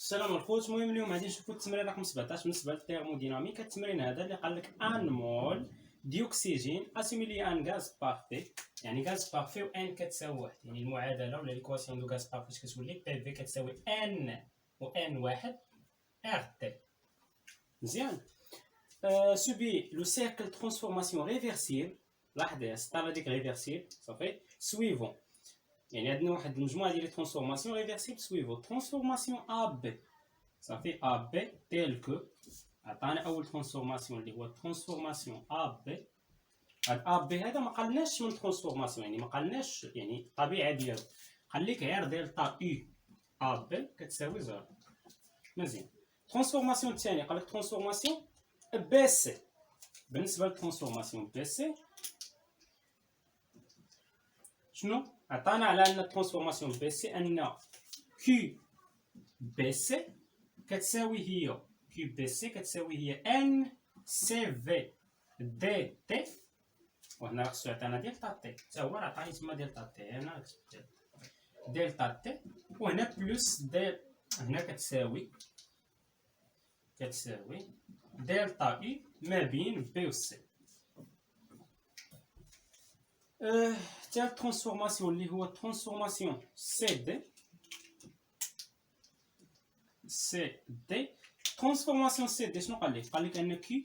السلام الخوت. المهم اليوم غادي نشوفوا التمرين رقم 17 بالنسبه للثيرموديناميك. التمرين هذا اللي قال لك ان مول ديوكسيجين اسيميلي ان غاز بارفي، يعني غاز بارفي و ان كتساوي واحد، يعني المعادله ولا ليكواسيون دو غاز بارفي كتولي بي في كتساوي ان و ان واحد ار تي. مزيان. سوبي لو سيركل ترانسفورماسيون ريفيرسيبل، لاحظ سطر هذيك ريفيرسيبل صافي سويفون، يعني عندنا واحد المجموعه ديال لي ترانسفورماسيون ريفيرسيبل سويفون ترانسفورماسيون ا بي صافي ا بي تيل كو. عطانا اول ترانسفورماسيون اللي هو ترانسفورماسيون ا بي. هاد ا بي هذا ما قالناش من ترانسفورماسيون، يعني ما قالناش يعني الطبيعه ديالو، خليك غير دلتا يو ا بي كتساوي زيرو. مزيان. ترانسفورماسيون الثانيه قال لك ترانسفورماسيون بي سي. بالنسبه للترانسفورماسيون بي سي شنو عطانا على ان الترانسفورماسيون بي سي ان كيو بي سي كتساوي هي كيو بي سي كتساوي هي ان سي في دي تي، وهنا راه خصو يعطينا دلتا تي، حتى هو راه عطاني تما دلتا تي، هنا كتبت دلتا تي وهنا بلس ديل، هنا كتساوي دلتا اي ما بين بي و سي. تاع ترانسفورماسيون اللي هو ترانسفورماسيون سي دي ترانسفورماسيون سي دي شنو قال لك؟ قال لك ان كيو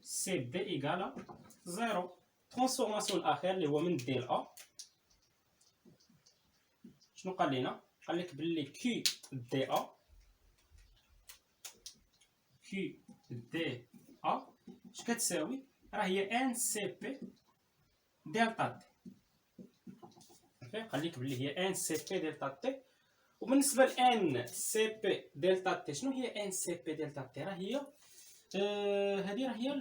سي دي ايكالا زيرو. ترانسفورماسيون الاخير اللي هو من دي ل ا شنو قال لنا؟ قال لك باللي كيو دي ا اش كتساوي؟ راه هي ان سي بي دلتا تي. قال لك باللي هي ان سي بي دلتا تي. وبالنسبه ل ان سي بي دلتا تي شنو هي ان سي بي دلتا تي؟ راه هي هذه راه هي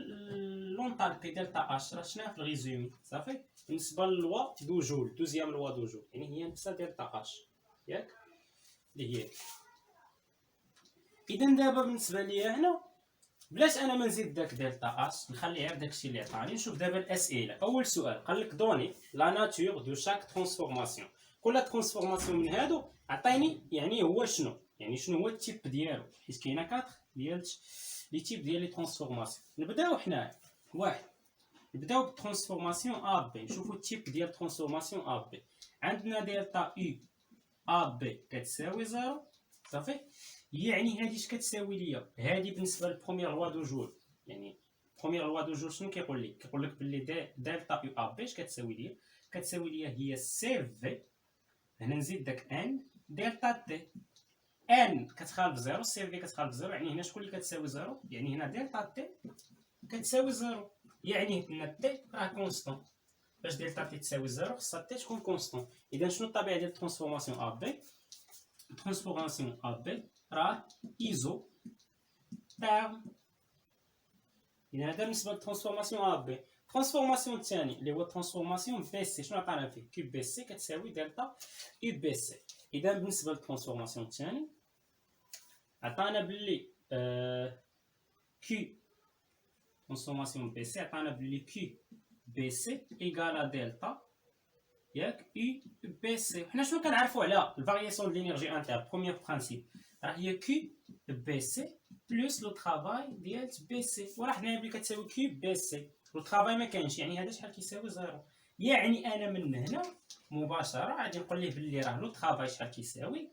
لونطاليتي دلتا اش، راه شناها في الريزومي صافي. بالنسبه للوا دو جول، دوزيام لوا دو جول، يعني هي نفسها دلتا اش ياك اللي هي. اذا دابا بالنسبه ليا هنا بلاش انا ما نزيد داك دلتا اش، نخلي غير داكشي اللي عطاني. نشوف دابا الاسئله. اول سؤال قال لك دوني لا ناتور دو شاك ترانسفورماسيون، كل ترانسفورماسيون من هادو عطيني يعني هو شنو، يعني شنو هو التيب ديالو، حيت كاينه 4 ديال لي تيب ديال لي ترانسفورماسيون. نبداو حنايا واحد، نبداو بالترانسفورماسيون ا بي، نشوفو التيب ديال ترانسفورماسيون ا بي. عندنا دلتا يو ا بي كتساوي زيرو صافي، يعني هادي اش كتساوي ليا؟ هادي بالنسبه للبروميير لوا دو جول، يعني بروميير لوا دو جول شنو كيقول لك؟ كيقول لك باللي دلتا يو ا بي اش كتساوي ليا؟ كتساوي ليا هي سي في، هنا نزيد داك ان دلتا تي، ان كتخالف زيرو سي في كتخالف زيرو، يعني هنا شكون اللي كتساوي زيرو؟ يعني هنا دلتا تي كتساوي زيرو، يعني هنا تي راه كونستون. باش دلتا تي تساوي زيرو خصها تي تكون كونستون. اذا شنو الطبيعه ديال الترانسفورماسيون ا بي؟ الترانسفورماسيون ا بي راه ايزو تيرم. اذا هذا بالنسبه للترانسفورماسيون ا بي. الترانسفورماسيون الثاني اللي هو الترانسفورماسيون بي سي، شنو عطانا فيه؟ كيو بي سي كتساوي دلتا يو بي سي. اذا بالنسبه للترانسفورماسيون الثاني عطانا باللي كيو ترانسفورماسيون بي سي عطانا باللي كيو بي سي ايكالا دلتا ياك يو بي سي. حنا شنو كنعرفوا على الفارياسيون ديال لينيرجي انتر؟ بروميير برانسيب راه هي كيو بي سي بلس لو طرافاي ديال بي سي، وراه حنا بلي كتساوي كيو بي سي لو طرافاي ما كاينش، يعني هذا شحال كيساوي زيرو. يعني انا من هنا مباشره غادي نقول ليه باللي راه لو طرافاي شحال كيساوي؟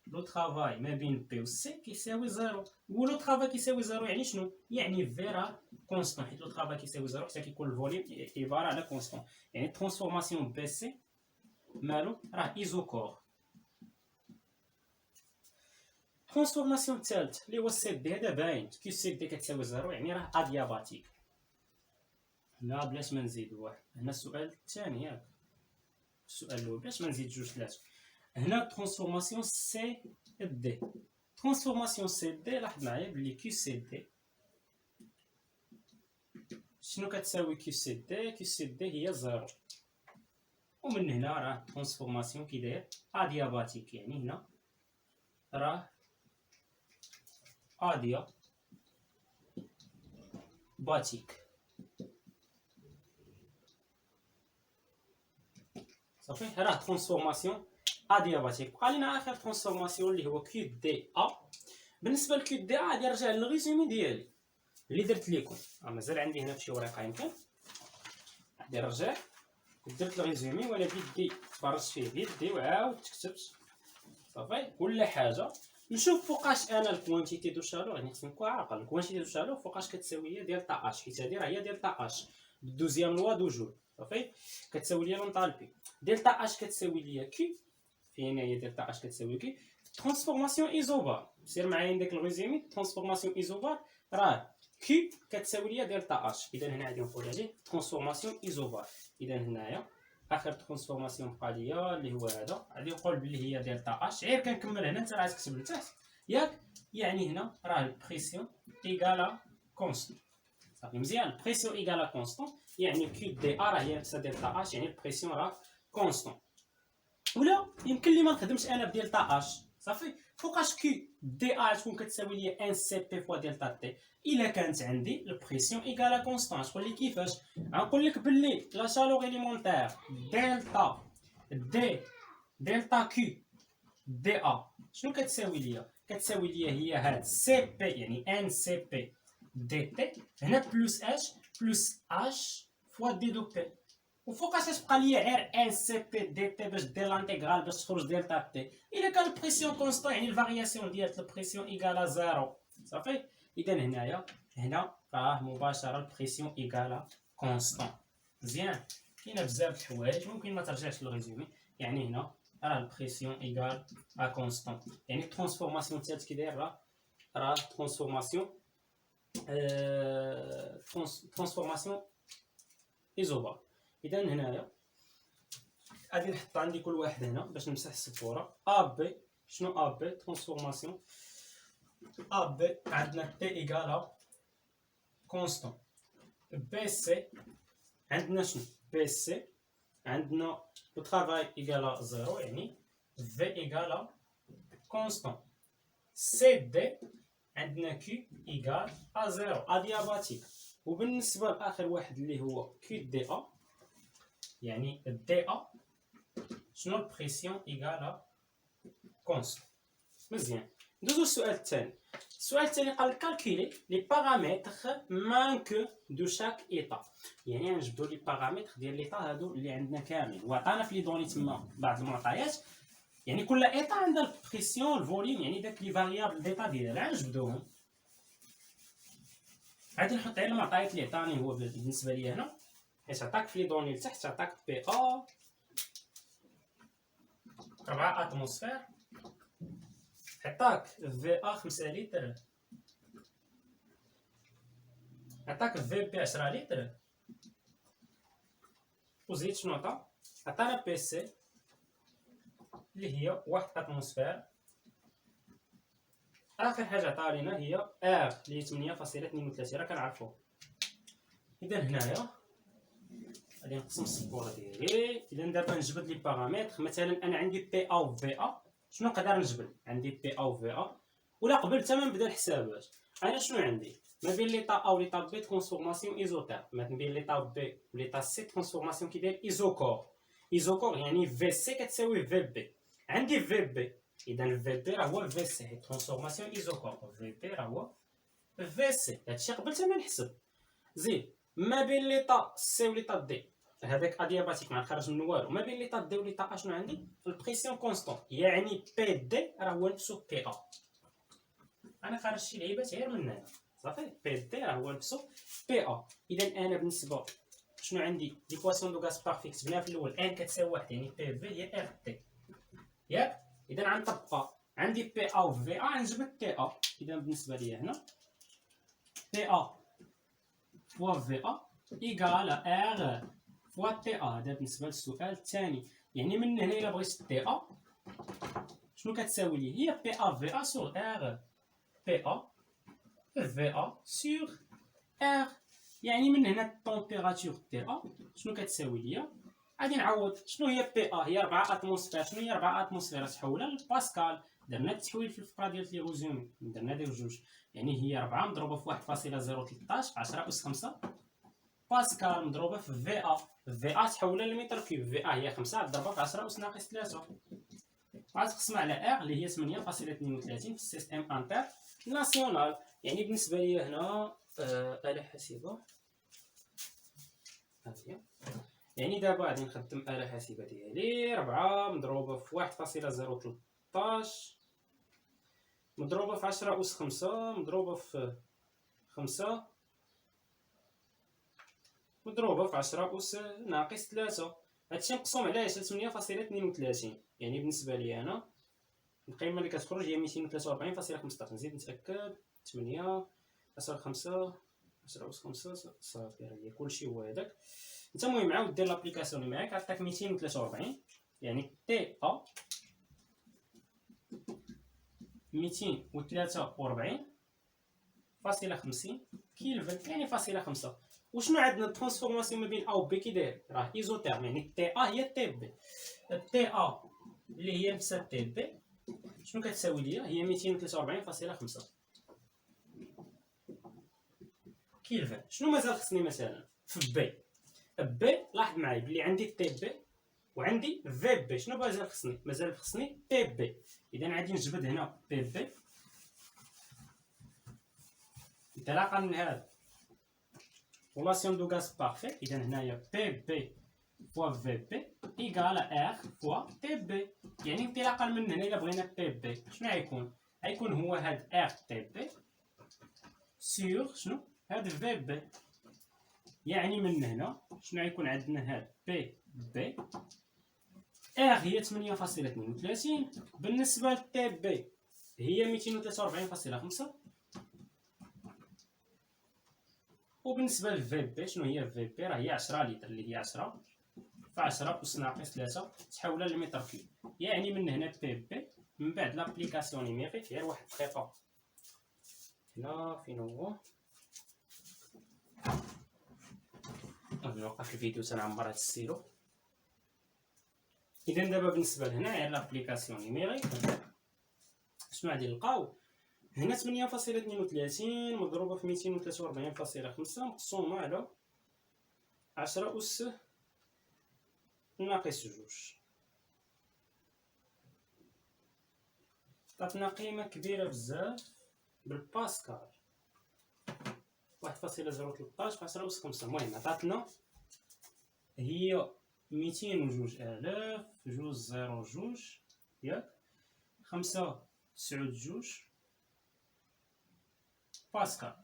لو طرافاي ما بين بي و سي كيساوي زيرو. ولو طرافاي كيساوي زيرو يعني شنو؟ يعني في راه كونستون، حيت لو طرافاي كيساوي زيرو حتى كيكون الفوليوم عباره على كونستون. يعني ترانسفورماسيون بي سي مالو راه ايزوكور. ترانسفورماسيون الثالث اللي هو سي دي، هذا باين كيو سي دي كتساوي زيرو، يعني راه ادياباتيك. هنا بلاش ما نزيد واحد، هنا السؤال الثاني ياك السؤال الاول بلاش ما نزيد جوج ثلاثه. هنا ترانسفورماسيون سي دي، ترانسفورماسيون سي دي لاحظ معايا بلي كيو سي دي شنو كتساوي؟ كيو سي دي كيو سي دي هي زيرو، ومن هنا راه ترانسفورماسيون كي داير ادياباتيك، يعني هنا راه اديا باتيك صافي. راه ترانسفورماسيون ادياباتيك. بقى لينا اخر ترانسفورماسيون اللي هو كيو دي ا. بالنسبه لكيو دي ا غادي نرجع للريزومي ديالي اللي درت لكم، مازال عندي هنا فشي ورقه يمكن غادي نرجع درت الريزومي وانا بيدي فرجت فيه بيدي وعاود كتبت صافي كل حاجه. نشوف فوقاش انا الكوانتيتي دو شالور، يعني خصني نكون عاقل الكوانتيتي دو شالور فوقاش كتساوي هي ديال طا اش، حيت هادي راه هي ديال طا اش بالدوزيام لوا دو جول صافي كتساوي ليا لونطالبي ديال طا اش كتساوي ليا كي فين هي ديال طا اش كتساوي كي ترانسفورماسيون ايزوبار. سير معايا داك الريزومي ترانسفورماسيون ايزوبار راه كي كتساوي ليا ديال طا اش. اذا هنا غادي نقول عليه ترانسفورماسيون ايزوبار. اذا هنايا اخر ترانسفورماسيون بقى ليا اللي هو هذا غادي نقول بلي هي ديال طا اش. غير كنكمل هنا انت راه تكتب لتحت ياك، يعني هنا راه البريسيون ايكالا كونستون صافي مزيان. البريسيون ايكالا كونستون يعني كيو دي ا راه هي نفسها ديال طا اش، يعني البريسيون راه كونستون. ولا يمكن لي ما نخدمش انا بديال طا اش صافي فوقاش كيو دي ا تكون كتساوي ليا ان سي بي فوا ديال طا تي. الا كانت عندي البريسيون ايكالا كونستون تقول لي كيفاش؟ غنقول لك باللي لا شالور اليمونتير دلتا دي دلتا كيو دي ا شنو كتساوي ليا؟ كتساوي ليا هي هاد سي بي يعني ان سي بي دي تي هنا بلس اش بلس اش فوا دي دو بي. وفوقاش تبقى ليا غير ان سي بي دي تي باش دير لانتيغرال باش تخرج ديالتا تي. الا كان البريسيون كونستون يعني الفارياسيون ديال البريسيون ايكالا زيرو صافي. اذا هنايا هنا راه مباشره البريسيون ايكالا كونستون. مزيان كاينه بزاف د الحوايج ممكن ما ترجعش للريزومي. يعني هنا راه البريسيون ايكال ا كونستون، يعني الترانسفورماسيون الثالث كي داير راه ترانسفورماسيون ترانسفورماسيون ايزوبار. اذا هنايا غادي نحط عندي كل واحد هنا باش نمسح السبوره. ا بي شنو ا بي ترانسفورماسيون ا بي عندنا تي ايكالا كونستون. بي سي عندنا شنو بي سي عندنا لو طرافاي ايكالا زيرو يعني في ايكالا كونستون. سي دي عندنا كيو ايكال ا زيرو ادياباتيك. وبالنسبه لاخر واحد اللي هو كيو دي ا يعني دي ا شنو البريسيون ايكالا كونستون. مزيان ندوزو للسؤال الثاني. السؤال الثاني قال لك كالكولي لي بارامتر مانكو دو شاك ايطا، يعني نجبدو لي بارامتر ديال ليطا هادو اللي عندنا كامل وعطانا في لي دوني تما بعض المعطيات. يعني كل ايطا عندها البريسيون الفوليوم يعني داك لي فاريابل ديطا ديالها نجبدوهم. غادي نحط غير المعطيات اللي عطاني هو بالنسبه لي هنا حيت عطاك في لي دوني لتحت عطاك بي ا 4 اتموسفير، عطاك في ا 5 لتر، عطاك في بي 10 لتر، وزيد شنو عطانا بي سي اللي هي 1 اتموسفير. اخر حاجه عطا لينا هي ار اللي هي 8.32 راه كنعرفوه. اذا هنايا غادي نقسم السبوره ديالي. اذا دابا نجبد لي بارامتر مثلا انا عندي بي ا و في ا شنو نقدر نجبد؟ عندي بي ا و في ا ولا قبل حتى ما نبدا الحسابات انا شنو عندي ما بين ليطا ا و ليطا بي ترانسفورماسيون ايزوتير، ما بين ليطا بي و ليطا سي ترانسفورماسيون كيداير ايزوكور. ايزوكور يعني في سي كتساوي في بي. عندي في بي اذا في بي راه هو في سي ترانسفورماسيون ايزوكور في بي راه هو في سي. هادشي قبل حتى ما نحسب. زيد ما بين ليطا سي و ليطا دي هذاك ادياباتيك ما خرج منه والو. ما بين ليطا دي و ليطا ا شنو عندي البريسيون كونستون يعني بي دي راه هو نفسو بي ا. انا خرج شي لعيبات غير من هنا صافي. بي دي راه هو نفسو بي ا. اذا انا بالنسبه شنو عندي ليكواسيون دو غاز بارفي كتبناها في الاول ان كتساوي 1 يعني بي في هي ار تي ياك. اذا غنطبقها عندي بي ا و في ا غنجبد تي ا. اذا بالنسبه ليا هنا بي ا فوا في ا ايكال ار فوا تي ا. هذا بالنسبه للسؤال الثاني. يعني من هنا الا بغيت تي ا شنو كتساوي لي هي بي ا في ا سور ار بي ا في ا سور ار. يعني من هنا التمبيراتور تي ا شنو كتساوي ليا غادي نعوض شنو هي بي ا هي 4 اتموسفير. شنو هي 4 اتموسفير تحولها لباسكال. درنا التحويل في الفقره ديال لي غوزومي درنا ديال جوج يعني هي 4 مضروبه في 1.013 10 اس 5 باسكال مضروبه في في ا. في ا تحولها لمتر كيوب. في ا هي 5 ضربها في 10 اس ناقص 3 غتقسم على ار اللي هي 8.32 في السيستم انتر ناسيونال. يعني بالنسبه لي هنا آلة حاسبة هادي، يعني دابا غادي نخدم آلة حاسبة ديالي 4 مضروبة في 1.013 مضروبة في 10 أس 5 مضروبة في 5 مضروبة في 10 أس ناقص 3. هادشي مقسوم على 8.32. يعني بالنسبة لي أنا القيمة اللي كتخرج هي 243.15. نزيد نتأكد 8 أس 5 10 أس 5 صافي، راه هي كلشي هو هداك. انت المهم عاود دير لابليكاسيون اللي معاك، عطاك 243 يعني تي ا 243.50 كيلفن يعني فاصلة 5. وشنو عندنا الترانسفورماسيون ما بين ا و بي كي داير؟ راه ايزوتيرم، يعني تي ا هي تي بي. تي ا اللي هي نفسها تي بي شنو كتساوي ليا؟ هي 243.5 كيلفن. شنو مازال خصني مثلا في بي؟ بي لاحظ معايا بلي عندي تي بي وعندي في بي. شنو مازال خصني؟ مازال خصني بي بي. اذا غادي نجبد هنا بي بي انطلاقا من هذا relation دو غاز بارفي. اذا هنايا بي بي فوا في بي ايكال ار فوا تي بي. يعني انطلاقا من هنا الا بغينا بي بي شنو غيكون هو هاد ار تي بي سور شنو هاد في بي. يعني من هنا شنو غيكون عندنا هاد بي بي ار هي 8.32 بالنسبه لتي بي هي 243.5 وبالنسبه للفي بي شنو هي في بي؟ راه هي 10 لتر اللي هي 10 في 10 أس ناقص 3 تحولها لمتر كيوب. يعني من هنا بي بي من بعد لابليكاسيون نيميريك غير واحد الدقيقه هنا فين هو نوقف الفيديو تنعمر هاد السيلو. اذا دابا بالنسبه لهنا غير لابليكاسيون نيميريك شنو غادي نلقاو هنا 8.32 مضروبه في 243.5 مقسومه على 10 أس ناقص 2 عطاتنا قيمه كبيره بزاف بالباسكال 1.013 في 10 أس 5. المهم عطاتنا هي 202,000 جوج زيرو جوج ياك 5.92 باسكال.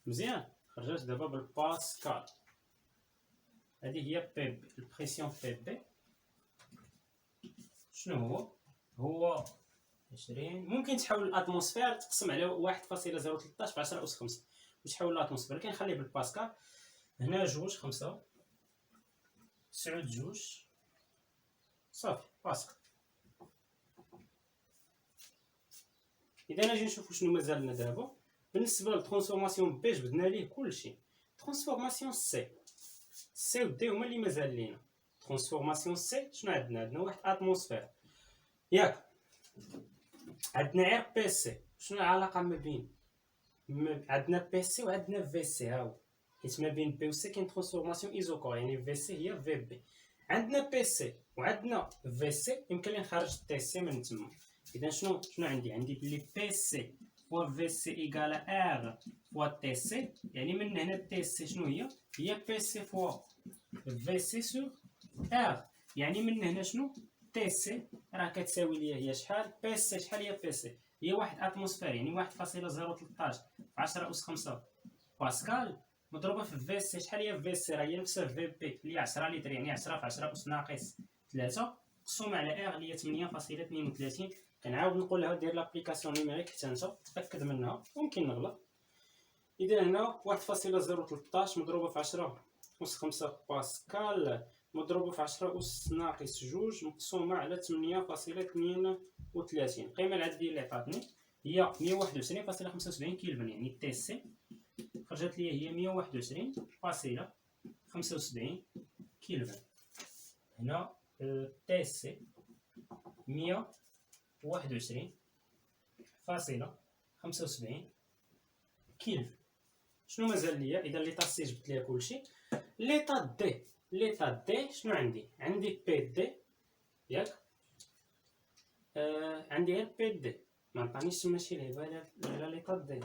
مزيان خرجت دابا بالباسكال. هذه هي بي بي البريسيون بي بي. شنو هو 20 ممكن تحول الاتموسفير تقسم على 1.013 في 10 أس 5 وتحول الاتموسفير. كنخليه بالباسكال هنا جوج 5 9 جوج صافي باسكال. اذا نجي نشوفو شنو مازال لنا دابا بالنسبه للترانسفورماسيون بي جبدنا ليه كلشي. ترانسفورماسيون سي و دي هما اللي مازال لينا. ترانسفورماسيون سي شنو عندنا واحد اتموسفير ياك عندنا غير بي سي. شنو العلاقه ما بين عندنا بي سي وعندنا في سي؟ هاو حيت ما بين بي و سي كاين ترانسفورماسيون ايزوكور يعني في سي هي في بي. عندنا بي سي وعندنا في سي يمكن لي نخرج تي سي من تما. اذا شنو عندي بلي بي سي فوا في سي ايكال ار فوا تي سي. يعني من هنا تي سي شنو هي بي سي فوا في سي سور ار. يعني من هنا شنو تي سي راه كتساوي ليا هي شحال بي سي. شحال هي بي سي؟ هي واحد اتموسفير يعني 1.013 في 10 أس 5 باسكال مضروبه في في سي. شحال هي في سي؟ راه هي نفسها في بي اللي هي 10 لتر يعني 10 في 10 أس ناقص 3 مقسوم على ار اللي هي 8.32. كنعاود نقول لها دير لابليكاسيون نيميريك حتى انت تاكد منها ممكن نغلط. اذا هنا 1.013 مضروبه في 10 أس 5 باسكال مضروبه في 10 أس ناقص 2 مقسومه على 8.32. القيمه العدديه اللي عطاتني هي 121.75 كيلفن. يعني تي سي خرجت لي هي 121.75 كيلفن. هنا تي سي 121.75 كيلفن. شنو مازال ليا؟ اذا ليطا سي جبت ليها كلشي. ليطا دي شنو عندي بي دي ياك عندي غير بي دي، ما عطانيش تما شي لعبه على ليطا دي.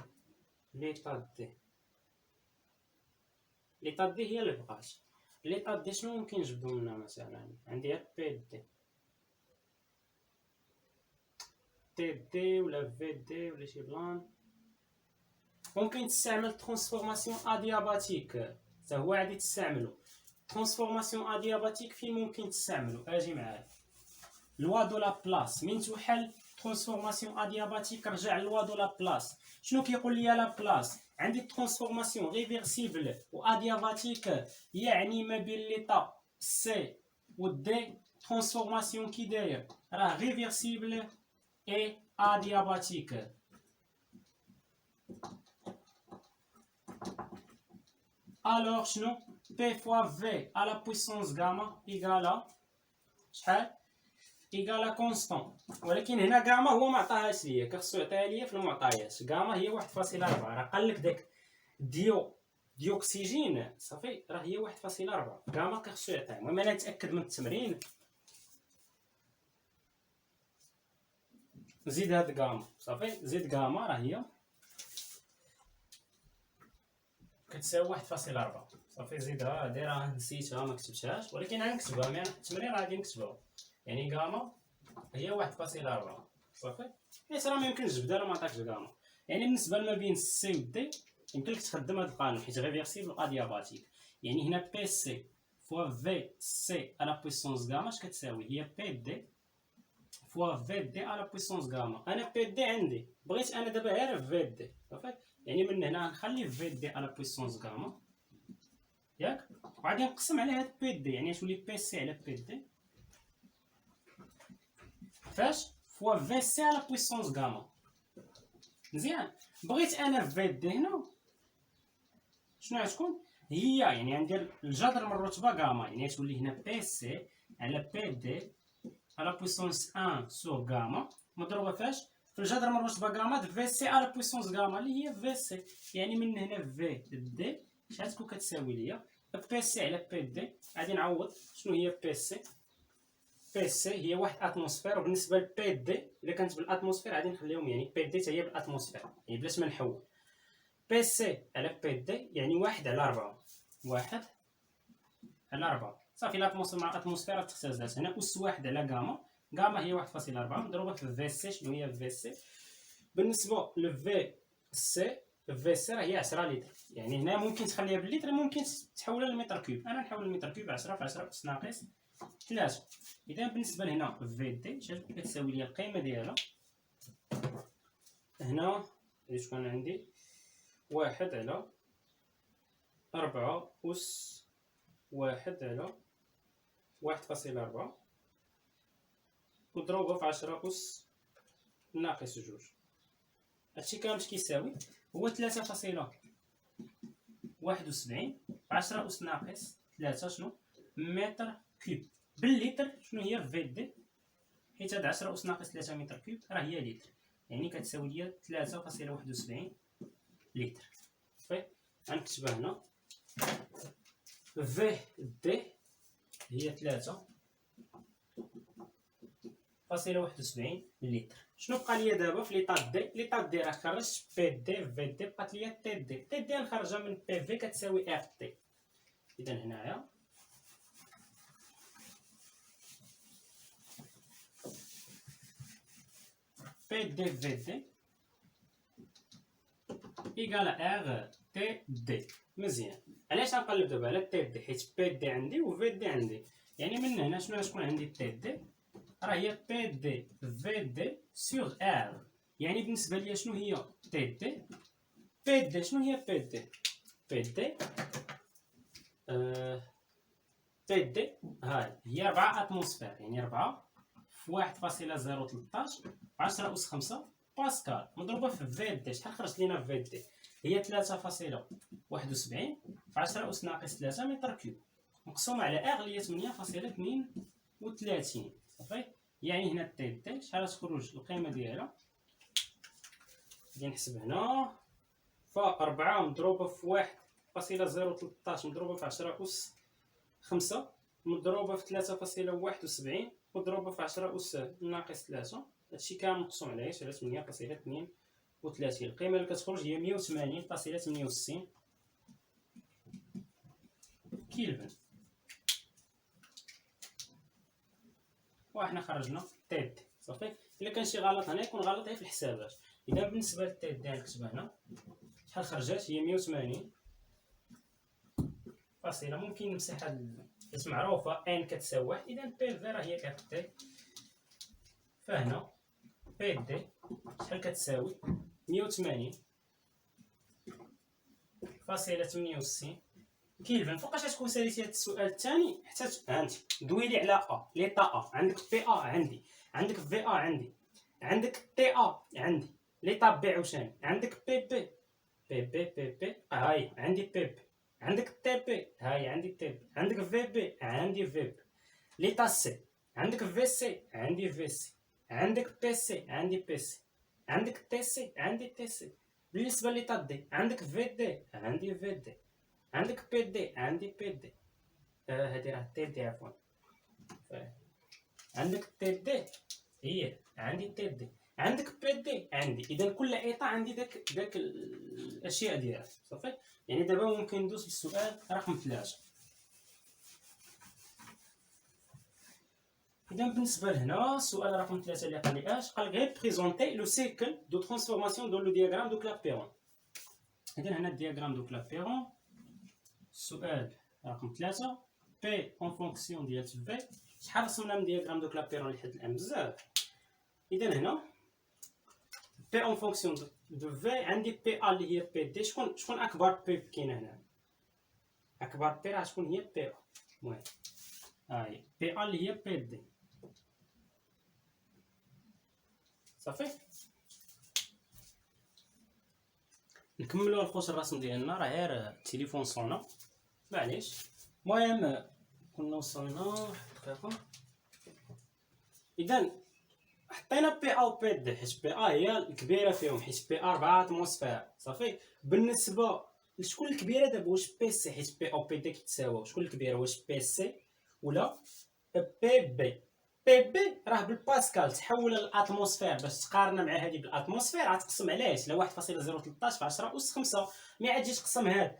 ليطا دي هي اللي بقات. ليطا دي شنو ممكن نجبدو منها مثلا؟ عندي غير بي دي، تي دي ولا في دي ولا شي بلان. ممكن تستعمل ترانسفورماسيون ادياباتيك، حتى هو عادي تستعملو. ترانسفورماسيون ادياباتيك فين ممكن تستعملو؟ اجي معايا. لوا دو لا بلاس، من توحل ترانسفورماسيون ادياباتيك رجع لوا دو لا بلاس. شنو كيقول لي لا بلاس؟ عندي ترانسفورماسيون ريفيرسيبل و ادياباتيك، يعني ما بين ليطا سي و دي ترانسفورماسيون كي داير راه ريفيرسيبل اي ادياباتيك. الوغ شنو؟ بي فوا في على بويسونس غاما ايكالا شحال؟ ايكالا كونستون. ولكن هنا غاما هو ما عطاهاش ليا، كخصو يعطيها ليا في المعطيات. غاما هي 1.4، راه قالك داك ديوكسيجين صافي راه هي 1.4. غاما كخصو يعطيها. المهم انا نتاكد من التمرين، نزيد هاد غاما صافي. زيد غاما راه هي كتساوي 1.4 صافي. زيدها، هادي راه نسيتها ما كتبتهاش، ولكن غنكتبها. مي التمرين راه غادي نكتبها. يعني غاما هي 1.4 صافي. حيت راه ميمكنش تجبدها راه معطاكش غاما. يعني بالنسبه لما بين سي و دي يمكن لك تخدم هاد القانون حيت ريفيرسيبل ادياباتيك. يعني هنا بي سي فوا في سي على بويسونس غاما اش كتساوي؟ هي بي دي فوا في دي على بويسونس غاما. انا بي دي عندي، بغيت انا دابا غير في دي صافي. يعني من هنا نخلي في دي على بويسونس غاما ياك، وغادي نقسم على هاد بي دي، يعني تولي بي سي على بي دي فاش فوا في سي على بويسونس غاما. مزيان. بغيت انا في دي هنا شنو غتكون؟ هي يعني غندير الجذر من الرتبه غاما، يعني تولي هنا بي سي على بي دي على بويسونس 1 سور غاما مضروبه فاش؟ في الجذر من الرتبه غاما د في سي على بويسونس غاما اللي هي في سي. يعني من هنا في دي شحال تكون كتساوي ليا؟ بي سي على بي دي. غادي نعوض شنو هي بي سي. بي سي هي 1 اتموسفير، وبالنسبه لبي دي الا كانت بالاتموسفير غادي نخليهم، يعني بي دي حتى هي بالاتموسفير، يعني بلاش ما نحول. بي سي على بي دي يعني 1 على 4. 1 على 4 صافي. الاتموسفير مع الاتموسفير تختزلات. هنا اس 1 على غاما. غاما هي 1.4 مضروبه في في سي. شنو هي في سي؟ بالنسبه لفي سي، في سي راه هي 10 لتر. يعني هنا ممكن تخليها باللتر، ممكن تحولها للمتر كوب. انا نحول المتر كوب 10 في 10 اس ناقص 3. اذا بالنسبه لهنا في دي شحال كتساوي ليا القيمه ديالها؟ هنا اش كان عندي؟ 1 على 4 اس 1 على 1.4 مضروبة في 10 أس ناقص 2. هادشي كامل اش كيساوي؟ هو 3.71 في 10 أس ناقص 3 شنو؟ متر كوب. باللتر شنو هي في دي؟ حيت هاد 10 أس ناقص 3 متر كوب راه هي لتر، يعني كتساوي ليا 3.71 لتر. صافي. غنكتبها هنا. في دي هي 3.71 لتر. شنو بقى ليا دابا في ليطا دي؟ ليطا دي راه خرجت بي دي في دي، بقات ليا تي دي. تي دي نخرجها من بي في كتساوي اف تي. اذا هنايا بي دي في دي ايكال ار تي دي. مزيان. علاش غنقلب دابا على تي دي؟ حيت بي دي عندي و في دي عندي. يعني من هنا شنو غتكون عندي؟ تي دي راه هي بي دي في دي سور ار. يعني بالنسبه ليا شنو هي تي دي؟ بي دي شنو هي بي دي؟ بي دي بي دي هاي هي 4 اتموسفير، يعني 4 في 1.013 في 10 أس 5 باسكال مضروبة في في دي. شحال خرجت لينا في دي؟ هي 3.71 في 10 أس ناقص 3 متر كوب مقسومة على ار اللي هي 8.32 صافي. يعني هنا تي دي شحال تخرج القيمة ديالها؟ غادي نحسب هنا. ف 4 مضروبة في 1.013 مضروبة في 10 أس 5 مضروبة في 3.71 مضروبة في 10 أس ناقص 3 هادشي كامل مقسوم على ايش؟ على 8.32. القيمة اللي كتخرج هي 180.68 كيلفن. وحنا خرجنا تي دي صافي. الا كان شي غلط هنا يكون غلط غير في الحسابات. اذا بالنسبه للتي دي نكتبها هنا شحال خرجات، هي 180 فاصله، ممكن نمسح هاد حيت معروفه ان كتساوي 1، اذا بي في راه هي اف تي. فهنا بي دي شحال كتساوي 180.68 كيلفن. فوقاش غتكون ساليتي هاد السؤال الثاني؟ حتى هانتي دوي لي على ا ليطا ا، عندك بي ا عندي، عندك في ا عندي، عندك تي ا عندي، ليطا بي عاوتاني عندك بي بي هاي عندي بي بي، عندك تي بي هاي عندي تي بي، عندك في بي عندي في بي، ليطا سي عندك في سي عندي في سي، عندك بي سي عندي بي سي، عندك تي سي عندي تي سي. بالنسبه ليطا دي عندك في دي عندي في دي، عندك بي دي عندي بي دي، هادي راه تي دي عفوا، عندك تي دي هي عندي تي دي، عندك بي دي عندي. اذا كل ايطا عندي داك الاشياء ديالها صافي. يعني دابا ممكن ندوز للسؤال رقم 3. اذا بالنسبه لهنا السؤال رقم 3 اللي قال لي اش؟ قال لك غير بريزونتي لو سيكل دو ترانسفورماسيون دو لو دياغرام دو كلابيرون. اذا هنا الدياغرام دو كلابيرون السؤال رقم 3 بي اون فونكسيون ديال في. شحال رسمنا من دياغرام دو كلابيرون لحد الان؟ بزاف. اذا هنا بي اون فونكسيون دو في عندي بي ا اللي هي بي دي. شكون اكبر بي كاينه هنا؟ اكبر بي راه شكون هي؟ بي ا. المهم هاي بي ا اللي هي بي دي صافي. نكملوا الخوت الرسم ديالنا، راه غير التليفون صونا معليش. المهم كنا وصلنا دقيقه. اذا حطينا بي ا و بي دي حيت بي ا هي الكبيره فيهم، حيت بي ا 4 اتموسفير صافي. بالنسبه لشكون الكبيره دابا؟ واش بي سي حيت بي ا و بي دي كيتساواو، شكون الكبيره؟ واش بي سي ولا بي بي؟ بي بي راه بالباسكال تحول للاتموسفير باش تقارن مع هذه بالاتموسفير غتقسم على اش؟ على 1.013 في 10 أس 5. ملي عاد تجي تقسم هاد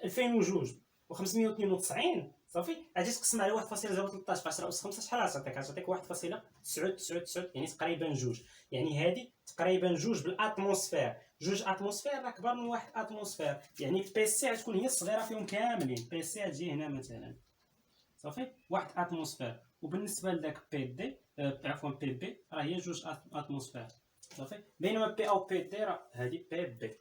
2002 و592 صافي، غادي تقسم على 1.013 في 10 أس 5 شحال غتعطيك؟ غتعطيك 1.999 يعني تقريبا جوج. يعني هذه تقريبا جوج بالاتموسفير. جوج اتموسفير راه اكبر من واحد اتموسفير، يعني بي سي غتكون هي الصغيره فيهم كاملين. بي سي غتجي هنا مثلا صافي واحد اتموسفير. وبالنسبه لذاك بي دي عفوا بي بي راه هي جوج اتموسفير صافي. بينما بي او بي دي راه هذه بي بي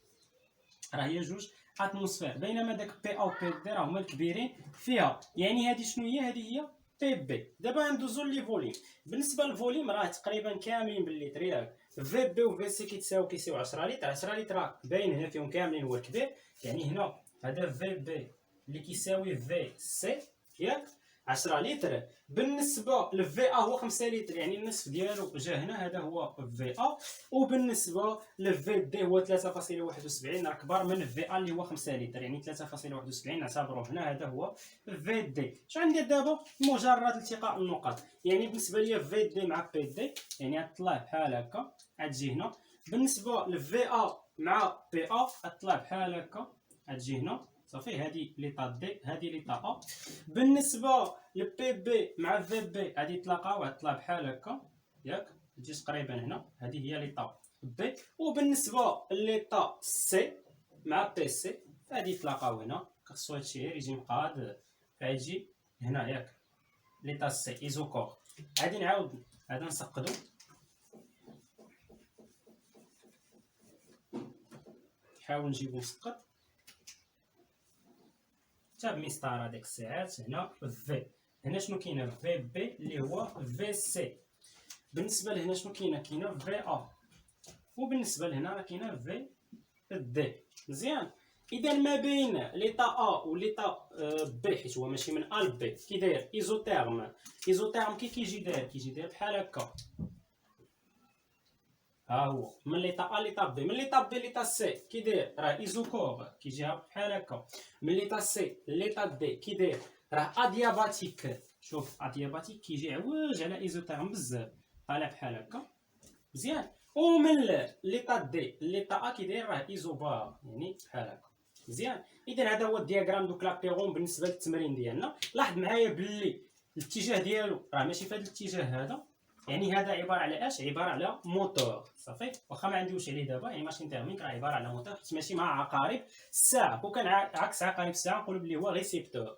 راه هي جوج اتموسفير، بينما داك بي او بي دي راه هما الكبيرين فيها. يعني هذه شنو هي؟ هذه هي بي بي. دابا ندوزو لي فوليوم. بالنسبه للفوليوم راه تقريبا كاملين بالليتر ياك. في بي و في سي كيساوي 10 لتر. 10 لتر راه باين هنا فيهم كاملين هو الكبير. يعني هنا هذا في بي اللي كيساوي في سي ياك 10 لتر. بالنسبه للفي ا هو 5 لتر، يعني النصف ديالو جا هنا، هذا هو في ا. وبالنسبه للفي دي هو 3.71 اكبر من في ا اللي هو 5 لتر، يعني 3.71 نعتبروه هنا هذا هو في دي. اش غندير دابا؟ مجرد التقاء النقط. يعني بالنسبه ليا في دي مع بي دي يعني غطلع بحال هكا، غتجي هنا. بالنسبه للفي ا مع بي ا غطلع بحال هكا، غتجي هنا صافي. هذه ليطا دي هذه ليطا ا. بالنسبه لبي بي مع في بي غادي يتلاقاو، غتطلع بحال هكا ياك، تجي تقريبا هنا. هذه هي ليطا بي. وبالنسبه ليطا سي مع بي سي غادي يتلاقاو هنا. خاصو هادشي غير يجي مقاد، غيجي هنا ياك ليطا سي ايزوكور. غادي نعاود هذا نسقدو، نحاول نجيبو مسقد حتى بمسطره ديك الساعات. هنا في هنا شنو كاينه؟ في بي اللي هو في سي. بالنسبه لهنا شنو كاينه؟ كاينه في ا. وبالنسبه لهنا راه كاينه في دي. مزيان. اذا ما بين ليطا ا وليطا بي، حيت هو ماشي من ا ل بي، كي داير ايزوتيرم. ايزوتيرم كيجي داير؟ كيجي داير بحال هكا. ها هو من ليطا ا ليطا بي. من ليطا بي ليطا سي كي داير؟ راه ايزوكور كيجي بحال هكا. من ليطا سي ليطا دي كي داير؟ راه ادياباتيك. شوف ادياباتيك كيجي عوج على ايزوتيرم بزاف. طالع بحال هكا مزيان. ومن ليطا دي ليطا ا كي داير راه ايزوبار يعني بحال هكا مزيان. اذا هذا هو الدياغرام دوك لابيغون بالنسبه للتمرين ديالنا. لاحظ معايا باللي الاتجاه ديالو راه ماشي في هذا الاتجاه هذا، يعني هذا عباره على اش؟ عباره على موتور صافي. واخا ما عنديوش عليه دابا يعني ماشين تيرميك راه عباره على موتور حيت ماشي مع عقارب الساعه. كون كان عكس عقارب الساعه نقولوا بلي هو ريسيبتور.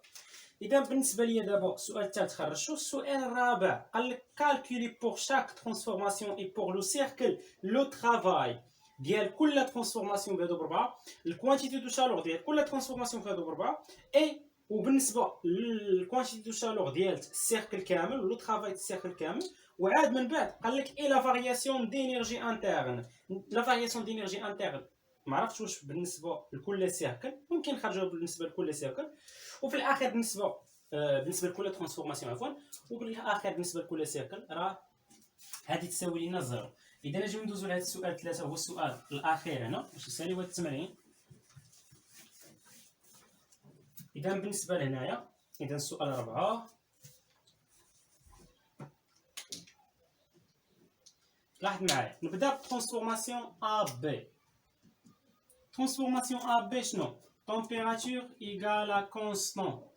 اذا بالنسبه ليا دابا السؤال الثالث خرجتو. السؤال الرابع قال لك كالكولي بور شاك ترانسفورماسيون اي بور لو سيركل لو ترافاي ديال كل ترانسفورماسيون بهادو بربعه، الكوانتيتي دو شالور ديال كل ترانسفورماسيون بهادو بربعه، اي وبالنسبه للكوانتيتي دو شالور ديال السيركل كامل ولو ترافاي ديال السيركل كامل. وعاد من بعد قال لك اي لا فارياسيون دينيرجي انترن. لا فارياسيون دينيرجي انترن ما عرفتش واش بالنسبه لكل سيركل، ممكن نخرجوها بالنسبه لكل سيركل. وفي الاخر بالنسبه لكل ترانسفورماسيون عفوا، وبالاخر بالنسبه لكل سيركل راه هذه تساوي لنا زيرو. اذا نجيو ندوزو لهذا السؤال ثلاثه هو السؤال الاخير هنا باش نساليو هذا التمرين. اذا بالنسبه لهنايا اذا السؤال 4 لاحظ معايا نبدا بترانسفورماسيون ا بي. ترانسفورماسيون ا بي شنو؟ تمبيراتور ايغالا كونستون.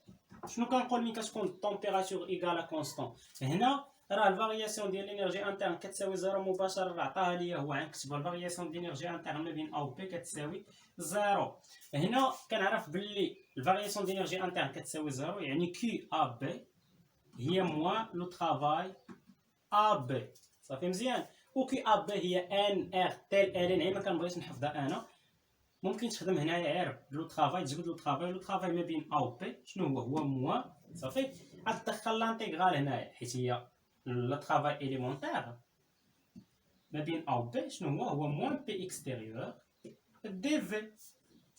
شنو كنقول ملي كتكون تمبيراتور ايغالا كونستون؟ هنا راه الفارياسيون ديال الانرجي انترن كتساوي زيرو مباشره، راه عطاها ليا هو غنكتبها الفارياسيون ديال الانرجي انترن ما بين ا و بي كتساوي زيرو. هنا كنعرف باللي الفارياسيون ديال الانرجي انترن كتساوي زيرو، يعني كي ا بي هي موان لو ترافاي ا بي صافي مزيان. و كي ا بي هي ان ار تيل ال ان. ما كنبغيش نحفظها انا، ممكن تخدم هنايا غير لو ترافاي، تجبد لو ترافاي ما بين ا و بي شنو هو موان صافي. عاد تدخل لانتيغرال هنايا حيت هي لو ترافاي اليمونتير ما بين ا و بي شنو هو موان بي اكستيريور دي في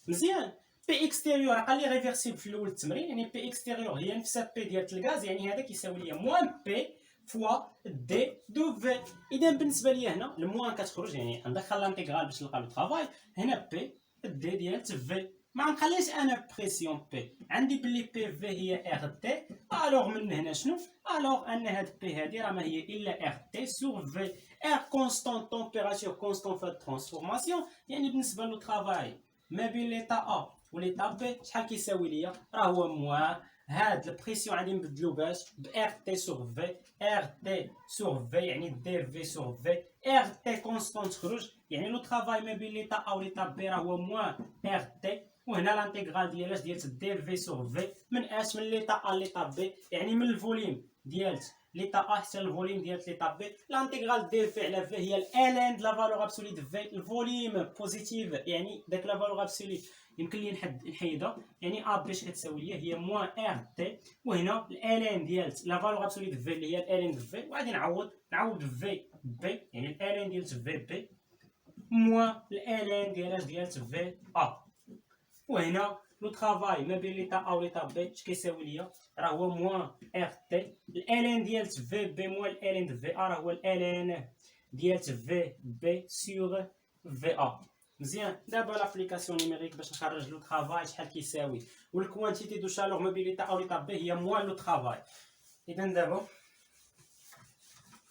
مزيان. بي اكستيريور قال لي ريفيرسيبل في الاول التمرين، يعني بي اكستيريور هي نفسها بي ديال الغاز، يعني هذا كيساوي ليا موان بي فوا دي دو في. اذا بالنسبه ليا هنا الموان كتخرج، يعني ندخل لانتيغرال باش نلقى لو ترافاي. هنا بي دي ديال في ما نخليش انا بريسيون بي، عندي بلي بي في هي ار تي. الوغ من هنا شنو؟ الوغ ان هاد بي هادي راه ما هي الا ار تي سور في. ار كونستون تمبيراتور كونستون في الترانسفورماسيون، يعني بالنسبه لو ترافاي ما بين ليطا ا وليطا بي شحال كيساوي ليا؟ راه هو موان هاد البريسيون غادي نبدلو باش ب ار تي سور في. ار تي سور في يعني دي في سور في. ار تي كونستون تخرج، يعني لو ترافاي ما بين ليطا ا وليطا بي راه هو موان ار تي. وهنا لانتيغرال ديال دي في سور في من اش؟ من ليطا ا ليطا بي، يعني من الفوليوم ديال ليطا ا حتى الفوليوم ديال ليطا بي. لانتيغرال دي في على في هي الان د لا فالور ابسولي د في. الفوليوم بوزيتيف يعني داك لا فالور ابسولي يمكن لي نحيدها، يعني ا بي شحال تساوي ليا؟ هي موان ار تي. وهنا الان ديال لا فالور ابسولي د في اللي هي الان د في، وغادي نعوض في بي، يعني الان ديال في بي موان الان ديال في ا. وهنا لو ترافاي ما بين ليطا ا وليطا بي اش كيساوي ليا؟ راه هو موان ار تي. الان ديال في بي موان الان د في ا راه هو الان ديال في بي سور في ا مزيان. دابا لابليكاسيون نيميريك باش نخرج لو ترافاي شحال كيساوي، والكوانتيتي دو شالور ما بين ليطا ا وليطا بي هي موان لو ترافاي. اذا دابا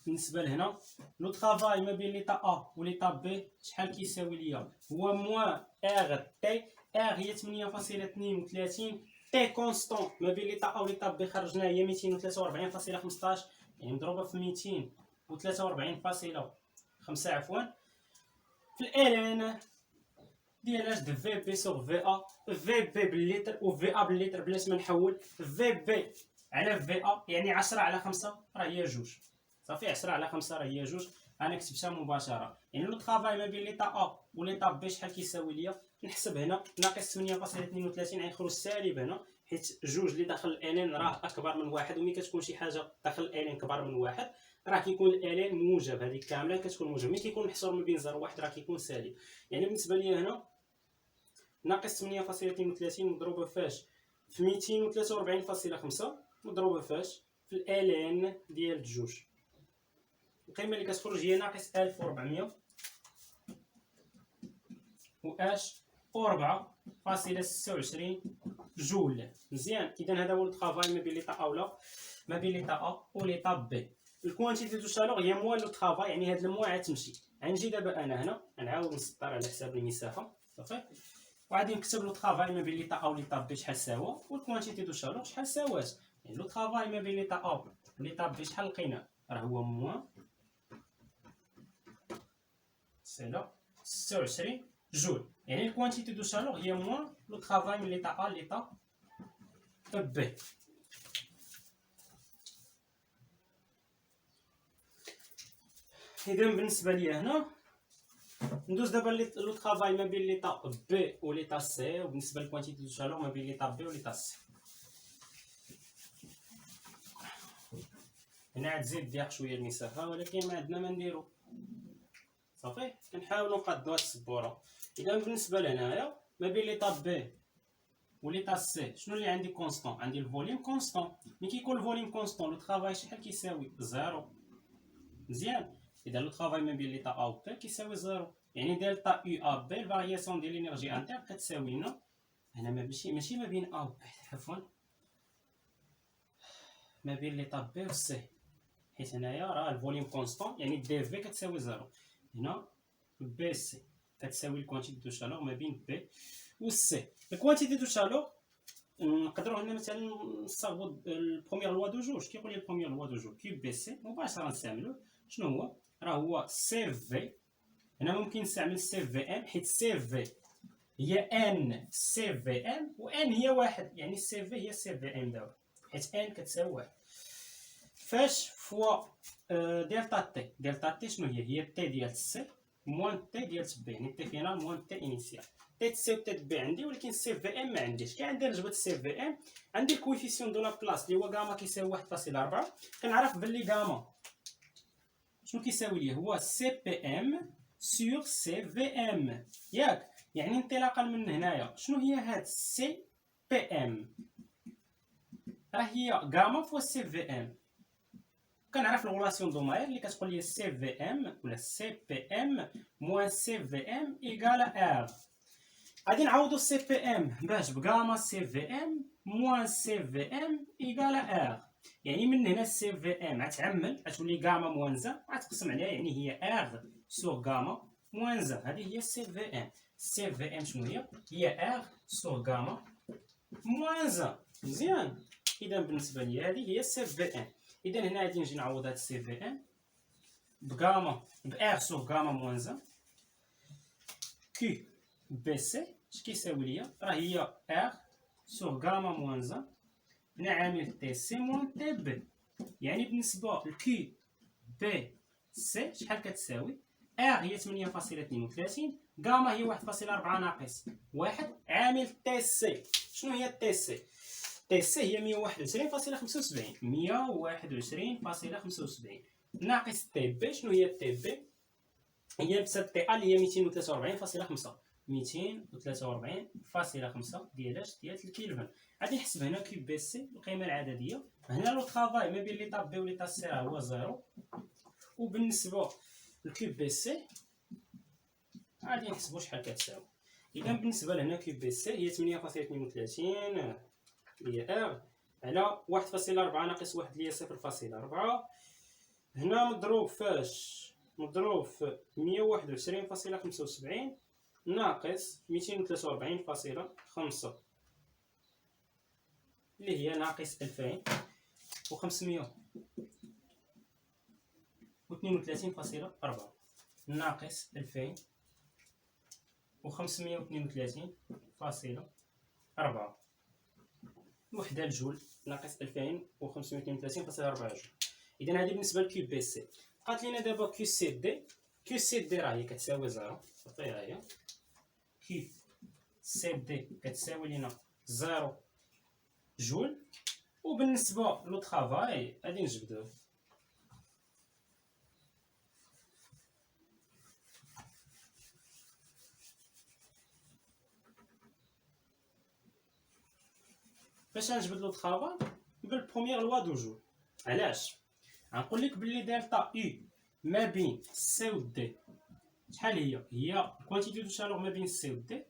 بالنسبه لهنا لو ترافاي ما بين ليطا ا وليطا بي شحال كيساوي ليا؟ هو موان ار تي. ار هي 8.32، تي كونستون ما بين ليطا ا وليطا بي خرجناها هي 243.15، يعني مضروبه في 243.5 عفوا في الان ديال اش د في بي سور في ا. في بي بالليتر و في ا بالليتر بلاش ما نحول. في بي على في ا يعني 10 على 5 راه هي جوج صافي. 10 على 5 راه هي جوج، انا كتبتها مباشره. يعني لو ترافاي ما بين ليطا ا وليطا بي شحال كيساوي ليا؟ نحسب هنا ناقص 8.32 غيخرج سالب هنا، حيت جوج اللي داخل الان راه اكبر من واحد، وملي كتكون شي حاجه داخل الان كبر من واحد راه كيكون الان موجب، هذيك كامله كتكون موجب. ملي كيكون محصور ما بين 0 و 1 راه كيكون سالب. يعني بالنسبه ليا هنا ناقص 8.32 مضروبه فاش؟ في 243.5 مضروبه فاش؟ في الان ديال جوج. القيمه اللي كتخرج هي ناقص 1400 و اش و 4.26 جول مزيان. اذا هذا هو الترافاي ما بين ليطا ا ما بين ليطا ا وليطا بي. الكوانتيتي دو شالور هي موان لو طرافاي، يعني هاد الموان غتمشي. غنجي دابا انا هنا نعاود نسطر على حساب المساحه صافي، وغادي نكتب لو طرافاي ما بين ليطا ا وليطا بي شحال ساوا، والكوانتيتي دو شالور شحال ساوات. يعني لو طرافاي ما بين ليطا ا وليطا بي شحال لقينا، راه هو موان سيلا 26 جول. يعني الكوانتيتي دو شالور هي موان لو طرافاي من ليطا ا ليطا بي. اذا بالنسبه لي هنا ندوز دابا لو طرافاي ما بين ليطا بي و ليطا سي، وبالنسبه للكوانتيتي دو شالور ما بين ليطا بي و ليطا سي. هنا تزيد ضيق شويه المسافه، ولكن ما عندنا ما نديرو صافي، كنحاولوا نقادو هاد السبوره. اذا بالنسبه لهنايا ما بين ليطا بي و ليطا سي شنو اللي عندي كونستون؟ عندي الفوليوم كونستون. ملي كيكون الفوليوم كونستون لو طرافاي شحال كيساوي؟ زيرو. مزيان، اذا لو طرافاي ما بين ليطا ا و بي كيساوي زيرو، يعني دلتا يو ا بي الفارياسيون ديال لينيرجي انتر كتساوي لنا هنا ماشي ما بين ا و بي، عفوا ما بين ليطا بي و سي، حيت هنايا راه الفوليوم كونستون يعني دي في كتساوي زيرو. هنا بي سي كتساوي الكوانتيتي دو شالور ما بين بي و سي. الكوانتيتي دو شالور نقدروا هنا مثلا نصاوبوا البروميير لوا دو جوج. كيقول لي البروميير لوا دو جوج كيو بي سي مباشره نستعملوه. شنو هو؟ راه هو سي في. هنا ممكن نستعمل سي في ام، حيت سي في هي ان سي في ام، و ان هي واحد، يعني سي في هي سي في ام دابا، حيت ان كتساوي واحد. فاش فوا دلتا تي. دلتا تي شنو هي؟ هي تي ديال سي موان تي ديال بي، يعني تي فينال موان تي انيسيال. تي سي و تي بي عندي، ولكن سي في ام ما عنديش. كي عندي نجبد سي في ام عندي الكويفيسيون دو لا بلاص اللي هو غاما كيساوي 1.4. كنعرف بلي غاما شنو كيساوي ليه؟ هو سي بي ام سور سي في ام، ياك؟ يعني انطلاقا من هنايا شنو هي هاد سي بي ام؟ راه هي غاما فوا سي في ام. كنعرف الغولاسيون دوماير اللي كتقول لي سي في ام ولا سي بي ام موان سي في ام ايكال ار. غادي نعوضو سي بي ام باش بغاما سي في ام موان سي في ام ايكال ار. يعني من هنا سي في ام غتعمل غتولي غاما موان زا، غتقسم عليها يعني هي ار سور غاما موان زا. هذه هي سي في ام. سي في ام شنو هي؟ هي ار سور غاما موان زا. مزيان، اذا بالنسبه لي هذه هي سي في ام. اذا هنا غادي نجي نعوض هاد سي في ام بغاما بار سور غاما موان زا كيو بي سي. اش كيساوي ليا؟ راه هي ار سور غاما موان زا هنا عامل تي سي موان تي بي. يعني بالنسبه لكيو بي سي شحال كتساوي؟ ار هي 8.32، غاما هي 1.4 ناقص 1 عامل تي سي. شنو هي تي سي؟ تي سي هي 121.75، 121.75 ناقص تي بي. شنو هي تي بي؟ هي بسبب تي ا اللي هي 243.5، 243.5 ديال الكيلفن. غادي نحسب هنا كيو بي سي القيمه العدديه. هنا لو طرافاي ما بين ليطا بي وليطا سي راه هو زيرو، وبالنسبه لكيو بي سي غادي نحسبو شحال كتساوي. اذا بالنسبه لهنا كيو بي سي هي 8.32 هي ار على 1.4 ناقص 1 اللي هي 0.4. هنا مضروب فاش؟ مضروب في 121.75 ناقص 243.5 اللي هي ناقص 2532.4 ناقص 2532.4 وحده الجول ناقص 2532.4 جول. اذا هذه بالنسبه لكيو بي سي. بقات لينا دابا كيو سي دي. كيو سي دي راه هي كتساوي زيرو صافي، ها هي كيو سي دي كتساوي لينا زيرو جول. وبالنسبه لو طرافاي غادي نجبدوه. باش نجبد لو طرافاي بالبروميير لوا دو جول. علاش؟ غنقول لك بلي دلتا يو ما بين سي و دي شحال هي؟ هي الكوانتيتي دو شالور ما بين سي و دي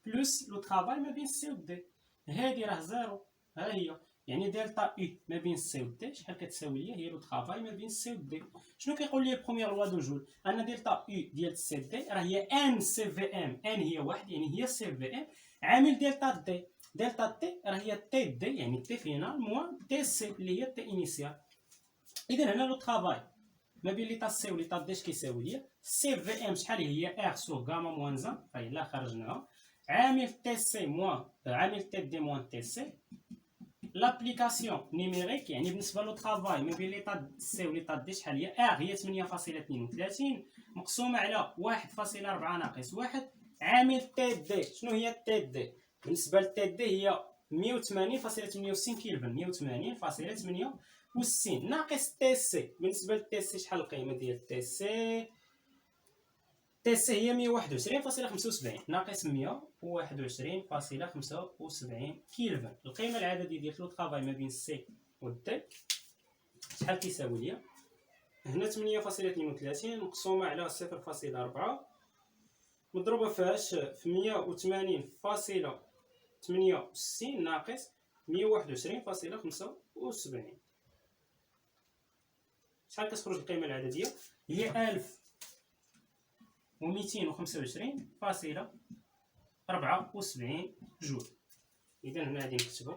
بلس لو طرافاي ما بين سي و دي. هادي راه زيرو، ها هي يعني دلتا اي ما بين سي و دي شحال كتساوي ليا؟ هي لو طرافاي ما بين سي و دي. شنو كيقول لي البروميير لوا دو جول؟ ان دلتا اي ديال سي دي راه هي ان سي في ام، ان هي واحد يعني هي سي في ام عامل دلتا دي. دلتا تي راه هي تي دي يعني تي فينال موان تي سي اللي هي تي انيسيال. اذا هنا لو طرافاي ما بين ليطا سي و ليطا دي اش كيساوي ليا؟ سي في ام شحال هي؟ ار سور غاما موان زان، فهي لا خرجناها عامل تي سي موان عامل تي دي موان تي سي. لابليكاسيون نيميريك يعني بالنسبه لو طرافاي ما بين ليطا سي و ليطا دي شحال هي؟ ار هي 8.32 مقسومه على 1.4 ناقص 1 عامل تي دي. شنو هي تي دي؟ بالنسبه لتي دي هي 180.68 كيلفن، 180.68 ناقص تي سي. بالنسبه لتي سي شحال القيمه ديال تي سي؟ تي سي هي 121.75 ناقص 121.75 كيلفن. القيمه العدديه ديال لو طرافاي ما بين سي و دي شحال كيساوي ليا؟ هنا 8.32 مقسومه على 0.4 مضروبه فاش في 180.68 ناقص 121.75. شحال كتخرج القيمه العدديه؟ هي 1225.74 جول. اذا هنا غادي نكتبو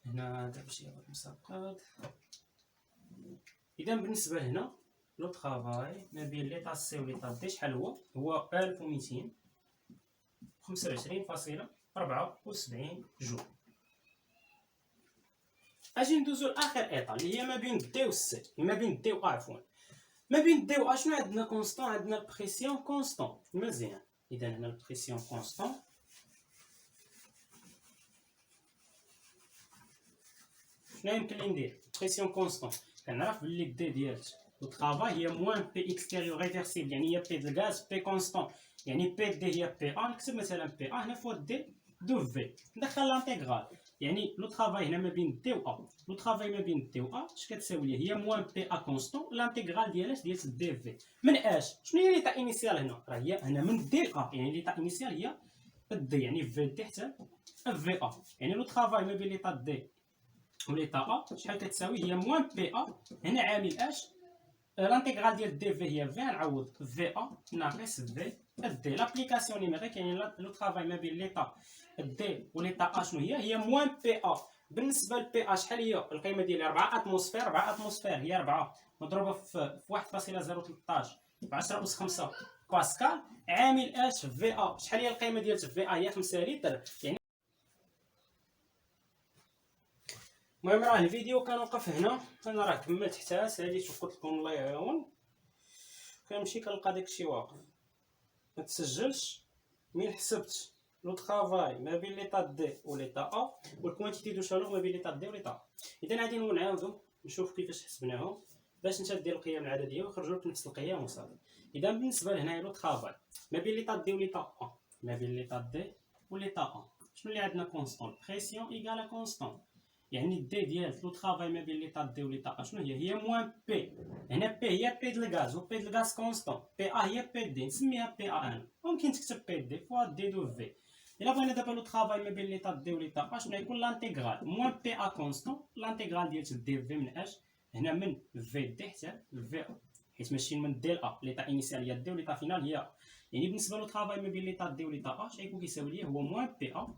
هنا داكشي مسقط. اذا بالنسبه لهنا لو طرافاي ما بين ليطا سي و ليطا دي شحال هو؟ هو 1225.74 جول. اجي ندوزو لاخر ايطا اللي هي ما بين دي و سي، ما بين دي و عفوا ما بين دي و شنو عندنا؟ كونستون، عندنا البريسيون كونستون. مزيان، اذا هنا البريسيون كونستون شنو يمكن لي ندير؟ بريسيون كونستون كنعرف بلي دي ديال لو طرافاي هي موان بي اكستيريور ريفيرسيبل يعني هي بي د الغاز بي كونستون يعني بي دي هي بي ا. نكتب مثلا بي ا هنا فوا دي دو في، ندخل لانتيغرال يعني لو طرافاي هنا ما بين دي و ا. لو طرافاي ما بين دي و ا اش كتساوي لي؟ هي موان بي ا كونستون لانتيغرال ديال ديال دي في من اش؟ شنو هي ليطا انيسيال هنا؟ راه هي هنا من دي ا يعني ليطا انيسيال هي دي يعني في دي حتى في ا. يعني لو طرافاي ما بين ليطا دي و ليطا ا شحال كتساوي؟ هي موان بي ا هنا عامل اش؟ لانتيغرال ديال دي في هي في نعوض في ا ناقص في دي. لابليكاسيون نيميريك يعني لو طرافاي ما بين ليطا دي و ليطا ا شنو هي؟ هي موان بي ا. بالنسبه لبي ا شحال هي القيمه ديالها؟ 4 اتموسفير. 4 اتموسفير هي 4 مضروبه في 1.013 ب 10 أس 5 باسكال عامل اش؟ في ا. شحال هي القيمه ديال في ا؟ هي 5 لتر. يعني المهم راه الفيديو كنوقف هنا، انا راه كملت حتى ساليت وقلت لكم الله يعاون. كنمشي كنلقى داكشي واقف ما تسجلش. مين حسبت لو طرافاي ما بين ليطا دي و ليطا ا والكوانتيتي دو شالور ما بين ليطا دي و ليطا ا. اذا غادي نعاودو نشوف كيفاش حسبناهم باش انت دير القيم العدديه ويخرجوا لك نفس القيم وصافي. اذا بالنسبه لهنايا لو طرافاي ما بين ليطا دي و ليطا ا، ما بين ليطا دي و ليطا ا شنو اللي عندنا؟ كونستون. بريسيون ايكالا كونستون يعني دي ديال لو طرافاي ما بين ليطا دي و ليطا ا شنو هي؟ هي موان بي. هنا بي هي بي د الغاز و بي د الغاز كونستون. بي ا هي بي دي نسميها بي ا انا. ممكن تكتب بي دي فوا دي دو في. الا بغينا دابا لو طرافاي ما بين ليطا دي و ليطا ا شنو غيكون؟ لانتيغرال موان بي ا كونستون لانتيغرال ديال دي في من اش؟ هنا من في دي حتى في ا، حيت ماشي من دي ل ا. ليطا انيسيال هي دي و ليطا فينال هي ا. يعني بالنسبه لو طرافاي ما بين ليطا دي و ليطا ا اش غيكون كيساوي ليه؟ هو موان بي ا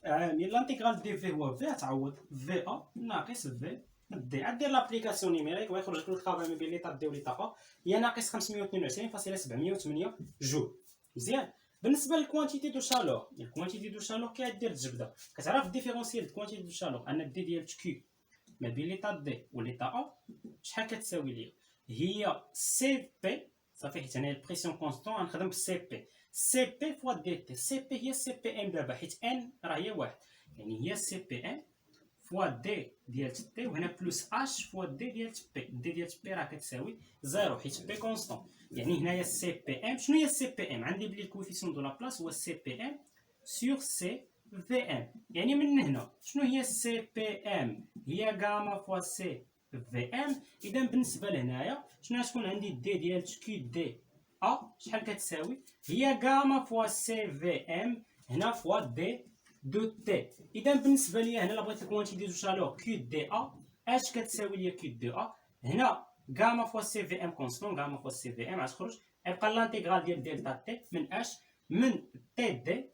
عامل لانتيغرال دي في هو في تعوض في ا ناقص في دي. غدير لابليكاسيون نيميريك ويخرج لك لو طرافاي ما بين ليطا دي و ليطا ا هي ناقص 522.708 جول. مزيان. بالنسبه للكوانتيتي دو شالور، الكوانتيتي دو شالور كدير الجبده كتعرف ديفيرونسيال كوانتيتي دو شالور ان دي ديال كيو ما بين ليطا دي و ليطا ا شحال كتساوي ليا؟ هي سي بي صافي، حيت هنا البريسيون كونستون غنخدم بالسي بي. سي بي فوا دي تي. سي بي هي سي بي ام دابا حيت ان راه هي واحد يعني هي سي بي ام فوا دي ديال تي وهنا بلس اش فوا دي ديال بي. دي ديال بي راه كتساوي زيرو حيت بي كونستون. يعني هنايا سي بي ام شنو هي سي بي ام؟ عندي بلي الكوفيسيون دو لا بلاص هو سي بي ام سور سي في ام. يعني من هنا شنو هي سي بي ام؟ هي غاما فوا سي في ام. اذا بالنسبه لهنايا شنو غتكون عندي؟ دي ديال كيو دي ا شحال كتساوي؟ هي غاما فوا سي في ام هنا فوا دي دو تي. اذا بالنسبه ليا هنا الا بغيت الكوانتيتي دو شالور كيو دي ا اش كتساوي ليا كيو دي ا؟ هنا غاما فوا سي في ام كونستون، غاما فوا سي في ام غتخرج يبقى لانتيغرال ديال دلتا تي من اش من تي دي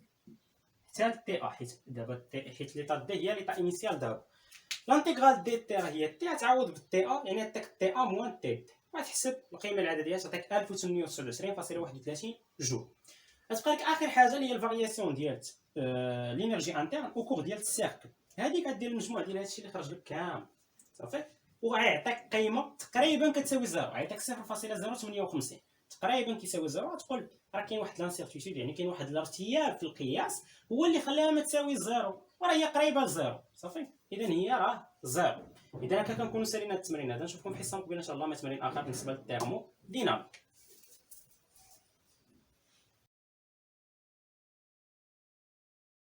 حتى تي ا، حيت دابا حيت ليطا دي هي ليطا انيسيال دابا. لانتيغرال دي تي راه هي تي تعوض بالتي ا، يعني عندك تي ا موان تي دي، غتحسب القيمه العدديه تعطيك 1829.31 جول. غتبقى لك اخر حاجه اللي هي الفارياسيون ديال لينيرجي انترن او كور ديال السيركل. هذيك غدير المجموع ديال هادشي اللي خرج لك كامل صافي، وغيعطيك قيمه تقريبا كتساوي زيرو، غيعطيك 0.058 تقريبا كيساوي زيرو. غتقول راه كاين واحد لانسيرتيتود، يعني كاين واحد الارتياب في القياس هو اللي خلاها ما تساوي زيرو، وراه هي قريبه لزيرو صافي. اذا هي راه زيرو. اذا هكا كنكونوا سالينا التمرين هذا، نشوفكم في حصه مقبله ان شاء الله مع تمرين اخر بالنسبه للتيرمو ديناميك.